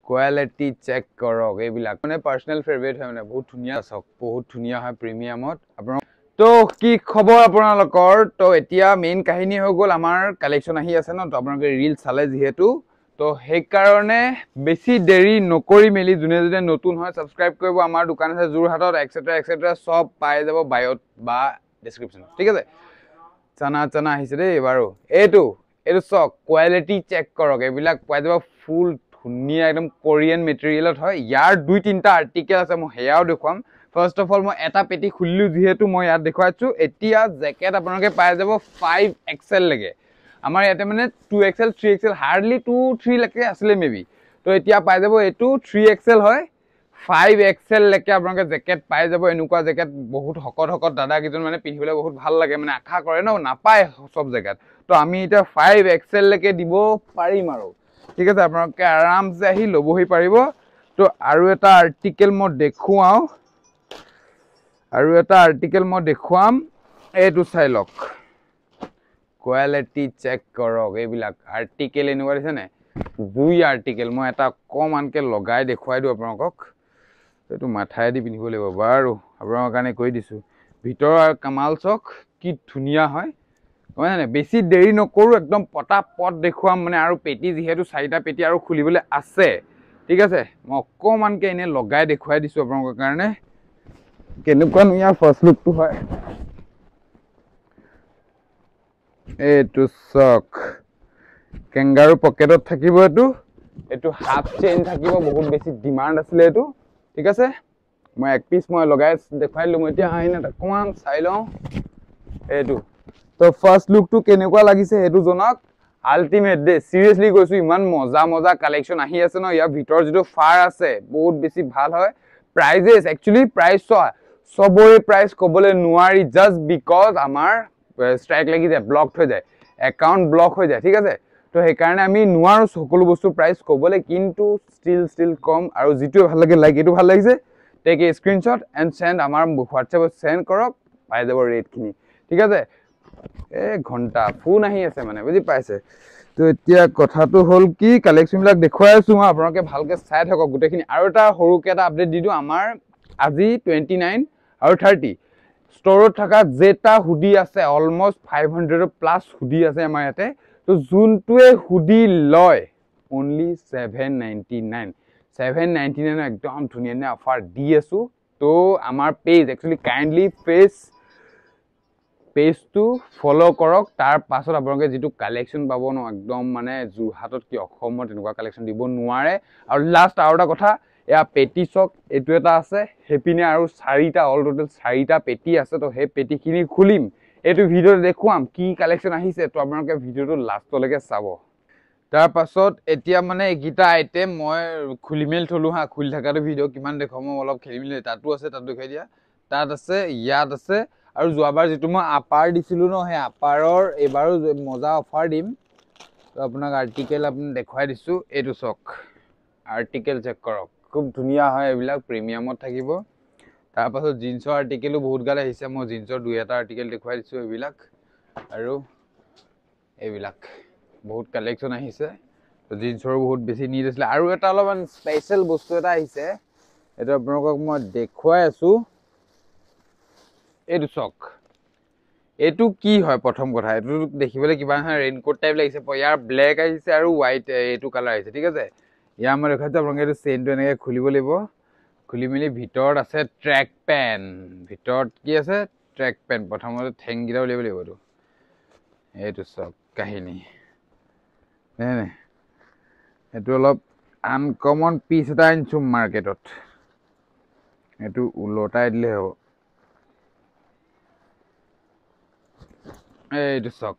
quality check কৰক এইবিলাক মানে পাৰ্সোনাল ফেভাৰিট হয় মানে বহুত ধুনিয়া চক বহুত ধুনিয়া হয় প্ৰিমিয়ামত আপোনাৰ তো কি খবৰ আপোনালোকৰ তো এতিয়া মেইন কাহিনী হৈ গল আমাৰ কালেকশন আহি আছে ন তো আপোনালোকে ৰিল চালে যেহেতু তো সেই কাৰণে বেছি দেৰি নকৰি মেলি জুনে জুনে নতুন হয় সাবস্ক্ৰাইব কৰিব আমাৰ দোকান আছে জুৰহাটত এক্সেট্ৰা সব পাই যাব বায়ত বা ডেসক্ৰিপশন ঠিক আছে চানা আহিছে দেই বাৰু এইটো চক কোৱালিটি চেক কৰক এইবিলাক পাই যাব ফুল ধুনিয়া একদম কোৰিয়ান মেটেৰিয়েলত হয় ইয়াৰ দুই তিনটা আৰ্টিকেল আছে মই হেয়াও দেখুৱাম ফাৰ্স্ট অফ অল মই এটা পেটি খুলিলো যেহেতু মই ইয়াত দেখুৱাইছো এতিয়া জেকেট আপোনালোকে পাই যাব 5XL লৈকে আমাৰ ইয়াতে মানে 2XL 3XL হাৰ্ডলি 2-3 লৈকে আছিলে মেবি তো এতিয়া পাই যাব এটো 3XL হয় 5XL লৈকে আপোনালোকে জেকেট পাই যাব এনেকুৱা জেকেট বহুত হকত দাদা কিজন মানে পিন্ধিবলৈ বহুত ভাল লাগে মানে আশা কৰে ন নাপায় সব জেগাত তো আমি এটা 5XL লৈকে দিব পাৰিম আৰু ঠিক আছে আপোনালোকে আৰামসে আহি লবহি পাৰিব তো আৰু এটা আৰ্টিকেল মই দেখুৱাম এইটো চাই লওক কোৱালিটি চেক কৰক এইবিলাক আৰ্টিকেল এনেকুৱা দিছে নে দুই আৰ্টিকেল মই এটা কমানকে লগাই দেখুৱাই দিও আপোনালোকক এইটো মাথাই দি পিন্ধিব লাগিব বাৰু আপোনালোকৰ কাৰণে কৈ দিছো ভিতৰ কামাল চক কি ধুনিয়া হয় মানে বেছি দেৰি নকৰো একদম পটাপট দেখুৱাম মানে আৰু পেটি যেহেতু চাৰিটা পেটি আৰু খুলিবলৈ আছে ঠিক আছে মই কমানকে এনে লগাই দেখুৱাই দিছো আপোনালোকৰ কাৰণে কেনেকুৱা নিয়া ফাৰ্স্ট লুকটো হয় এইটো চক কেঙ্গাৰু পকেটত থাকিব এটো হাফ চেইন থাকিব বহুত বেছি ডিমান্ড আছিল এটো ঠিক আছে মই এক পিস মই লগাই দেখাই লম এতিয়া আইনা অকমান চাই লওঁ এটো তো ফার্স্ট লুক টু কেনেকুৱা লাগিছে হেতু জনক আল্টিমেট দে সিৰিয়াসলি কৈছো ইমান মজা কালেকশন আহি আছে ন ইয়াৰ ভিতৰ যেটো ফাৰ আছে বহুত বেছি ভাল হয় প্ৰাইজেস একচুয়ালি প্ৰাইস সবৰে প্ৰাইস কবলে নোৱাৰি জাস্ট বিকজ আমাৰ স্ট্ৰাইক লাগি যায় ব্লকড হৈ যায় একাউন্ট ব্লক হৈ যায় ঠিক আছে তো সেই কাৰণে আমি নোৱাৰো সকলো বস্তু প্ৰাইস কবলে কিন্তু স্টিল কম আৰু যেটো ভাল লাগে লাইক এটো ভাল লাগিছে take a screenshot and send আমাৰ হোৱাটসএপত সেন্ড কৰক পাই যাব ৰেট খিনি ঠিক আছে এ ঘন্টা ফোন আহি আছে মানে বুজি পাইছে তো এতিয়া কথাটো হল কি কালেকশন বিলাক দেখুৱাই আছো মই আপোনালোকে ভালকে চাই থাকক গুটেখিনি আৰু এটা সৰুকে এটা আপডেট দিদু আমাৰ আজি 29 আৰু 30 ষ্টৰত থকা জেটা হুডি আছে অলমোস্ট 500 প্লাস হুডি আছে আমাৰ ইয়াতে তো জুনটোৱে হুডি লয় only 799 একদম ধুনিয়া অফাৰ দি আছো তো আমাৰ page actually kindly page to follow কৰক তাৰ পাছত আপোনালোকে যেটো কালেকশন পাব ন একদম মানে জুৰহাটত কি অসমত এনেকুৱা কালেকশন দিব নোৱাৰে আৰু লাষ্ট আৰু এটা কথা এয়া পেটি চক এটো এটা আছে হেপিনে আৰু চাৰিটা অল টোটাল চাৰিটা পেটি আছে তো হে পেটিখিনি খুলিম এটো ভিডিও দেখুৱাম কি কালেকশন আহিছে তো আপোনালোকে ভিডিওটো লাষ্টলৈকে চাব তাৰ পাছত এতিয়া মানে একিটা আইটেম মই খুলিমেল থলো হা খুলি থাকাটো ভিডিও কিমান দেখম অলপ খেলিমেল তাতো আছে তাত দেখাই দিয়া তাত আছে ইয়াত আছে আৰু যোৱাবাৰ যেটো মই আপাৰ দিছিলো ন হে আপাৰৰ এবাৰো মজা অফাৰ দিম তো আপোনাক আৰ্টিকেল আপুনি দেখুৱাই দিছো এটো চক আৰ্টিকেল চেক কৰক খুব ধুনিয়া হয় এইবিলাক প্ৰিমিয়ামত থাকিব তাৰ পাছত জিন্সৰ আৰ্টিকেলও বহুত গাল আহিছে মই জিন্সৰ দুই এটা আৰ্টিকেল দেখুৱাই দিছো এইবিলাক আৰু এইবিলাক বহুত কালেকশন আহিছে তো জিন্সৰ বহুত বেছি নিড আছিল আৰু এটা অলপমান স্পেশাল বস্তু এটা আহিছে এটা আপোনালোকক মই দেখুৱাই আছো এটো চক এটো কি হয় প্ৰথম কথা এটো দেখিবলৈ কিবা ৰেইনকোট টাইপ লাগিছে ইয়াৰ ব্ল্যাক আহিছে আৰু হোৱাইট এটো কালাৰ আহিছে ঠিক আছে ইয়া মই দেখাইছো আপোনালোকে এটো চেইনটো এনেকে খুলিব লাগিব খুলি মেলি ভিতৰত আছে ট্ৰেক পেন ভিতৰত কি আছে ট্ৰেক পেন প্ৰথমতে ঠেং গিৰা উলিয়াব লাগিব এটো চক কাহিনী নে এটো অলপ আনকমন পিস এটা আনিছো মাৰ্কেটত এটো উলটাই দিলে হ'ব এইটো চক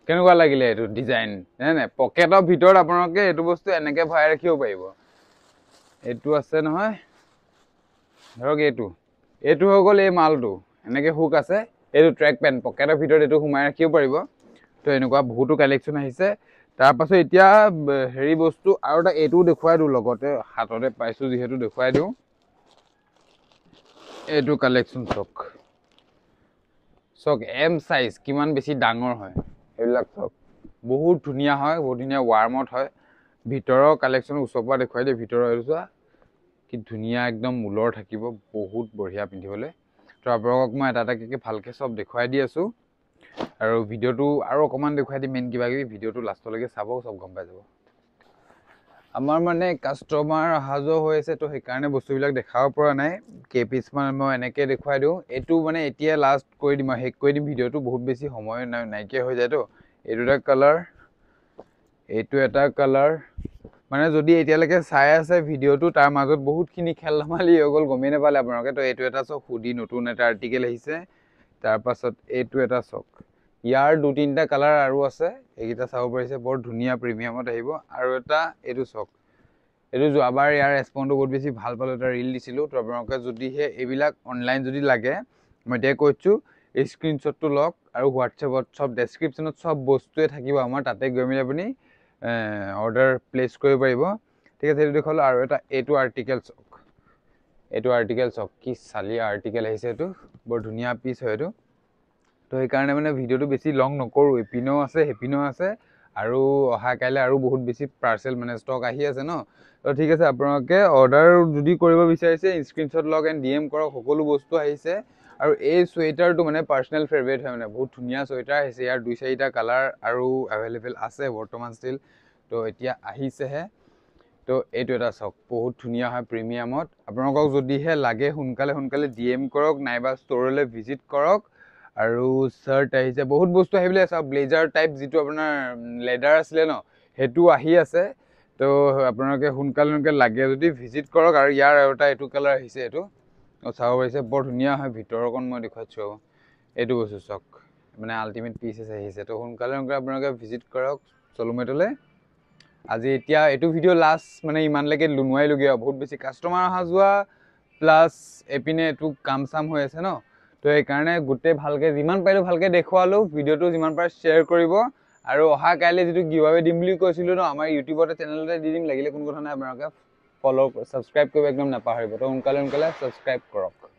কেনেকুৱা লাগিলে এটো ডিজাইন নে পকেটৰ ভিতৰত আপোনালোকে এটো বস্তু এনেকে ভৰাই ৰাখিব পাৰিব এটো আছে নহয় ধৰক এটো হৈ গল এই মালটো এনেকে হুক আছে এটো ট্ৰেক পেন পকেটৰ ভিতৰত এটো ঘুমাই ৰাখিব পাৰিব তো এনেকুৱা বহুতো কালেকশন আহিছে তাৰ পাছত এতিয়া হেৰি বস্তু আৰু এটা এটো দেখুৱাই দিও লগতে হাততে পাইছো যেহেতু দেখুৱাই দিও এটো কালেকশন চক এম সাইজ কিমান বেছি ডাঙৰ হয় এইবিলাক চক বহুত ধুনিয়া হয় বহুত ধুনিয়া ওয়াৰ্মত হয় ভিতৰৰ কালেকশ্যন ওচৰৰ পৰা দেখুৱাই দিয়ে ভিতৰৰ এইটো চোৱা কি ধুনীয়া একদম মূলৰ থাকিব বহুত বঢ়িয়া পিন্ধিবলৈ তো আপোনালোকক মই এটা এটাকৈ ভালকৈ চব দেখুৱাই দি আছোঁ আৰু ভিডিঅ'টো আৰু অকণমান দেখুৱাই দিম মেইন কিবা কিবি ভিডিঅ'টো লাষ্টলৈকে চাব চব গম পাই যাব আমাৰ মানে কাষ্টমাৰ অহা যোৱা হৈ আছে তো সেইকাৰণে বস্তুবিলাক দেখাব পৰা নাই কেইপিছমান মই এনেকৈ দেখুৱাই দিওঁ এইটো মানে এতিয়া লাষ্ট কৰি দিম আৰু শেষ কৰি দিম ভিডিঅ'টো বহুত বেছি সময় নাইকিয়া হৈ যায়তো এইটো এটা কালাৰ এইটো এটা কালাৰ মানে যদি এতিয়ালৈকে চাই আছে ভিডিঅ'টো তাৰ মাজত বহুতখিনি খেল ধেমালি হৈ গ'ল গমেই নাপালে আপোনালোকে তো এইটো এটা চাওক হুডি নতুন এটা আৰ্টিকেল আহিছে তাৰপাছত এইটো এটা চাওক ইয়াৰ 2-3টা কালাৰ আৰু আছে এইকেইটা চাব পাৰিছে বৰ ধুনীয়া প্ৰিমিয়ামত আহিব আৰু এটা এইটো চাওক এইটো যোৱাবাৰ ইয়াৰ ৰেছপন্সটো বহুত বেছি ভাল পালোঁ এটা ৰিল দিছিলোঁ তো আপোনালোকে যদিহে এইবিলাক অনলাইন যদি লাগে মই এতিয়া কৈছোঁ এই স্ক্ৰীনশ্বটটো লওক আৰু হোৱাটছএপত চব ডেছক্ৰিপশ্যনত চব বস্তুৱে থাকিব আমাৰ তাতে গৈ মেলি আপুনি অৰ্ডাৰ প্লেচ কৰিব পাৰিব ঠিক আছে এইটো দেখুৱালোঁ আৰু এটা এইটো আৰ্টিকেল চাওক কি চালি আৰ্টিকেল আহিছে এইটো বৰ ধুনীয়া পিচ হয় এইটো তো সেইকাৰণে মানে ভিডিঅ'টো বেছি লং নকৰোঁ এপিনেও আছে সেইপিনেও আছে আৰু অহা কাইলৈ আৰু বহুত বেছি পাৰ্চেল মানে ষ্টক আহি আছে ন তো ঠিক আছে আপোনালোকে অৰ্ডাৰ যদি কৰিব বিচাৰিছে স্ক্ৰীনশ্বট লওক এণ্ড DM কৰক সকলো বস্তু আহিছে আৰু এই চুৱেটাৰটো মানে পাৰ্চনেল ফেভৰেট হয় মানে বহুত ধুনীয়া চুৱেটাৰ আহিছে ইয়াৰ 2-4টা কালাৰ আৰু এভেইলেবল আছে বৰ্তমান ষ্টিল তো এতিয়া আহিছেহে তো এইটো এটা চাওক বহুত ধুনীয়া হয় প্ৰিমিয়ামত আপোনালোকক যদিহে লাগে সোনকালে DM কৰক নাইবা ষ্ট'ৰলৈ ভিজিট কৰক আৰু চাৰ্ট আহিছে বহুত বস্তু আহিবলৈ আছে ব্লেজাৰ টাইপ যিটো আপোনাৰ লেডাৰ আছিলে ন সেইটো আহি আছে তো আপোনালোকে সোনকালে লাগে যদি ভিজিট কৰক আৰু ইয়াৰ আৰু এটা এইটো কালাৰ আহিছে এইটো চাব পাৰিছে বৰ ধুনীয়া হয় ভিতৰকণ মই দেখুৱাইছোঁ এইটো বস্তু চাওক মানে আল্টিমেট পিচেছ আহিছে তো সোনকালে আপোনালোকে ভিজিট কৰক চলোমেটলৈ আজি এতিয়া এইটো ভিডিঅ' লাষ্ট মানে ইমানলৈকে নোৱাৰিলোগৈ বহুত বেছি কাষ্টমাৰ অহা যোৱা প্লাছ এপিনে এইটো কাম চাম হৈ আছে ন তো সেইকাৰণে গোটেই ভালকৈ যিমান পাৰিলোঁ ভালকৈ দেখুৱালোঁ ভিডিঅ'টো যিমান পাৰে শ্বেয়াৰ কৰিব আৰু অহা কাইলৈ যিটো গিভআৱে দিম বুলি কৈছিলোঁ ন আমাৰ ইউটিউবতে চেনেলতে দি দিম লাগিলে কোনো কথা নাই আপোনালোকে ফ'ল' ছাবস্ক্ৰাইব কৰিব একদম নাপাহৰিব তো সোনকালে ছাবস্ক্ৰাইব কৰক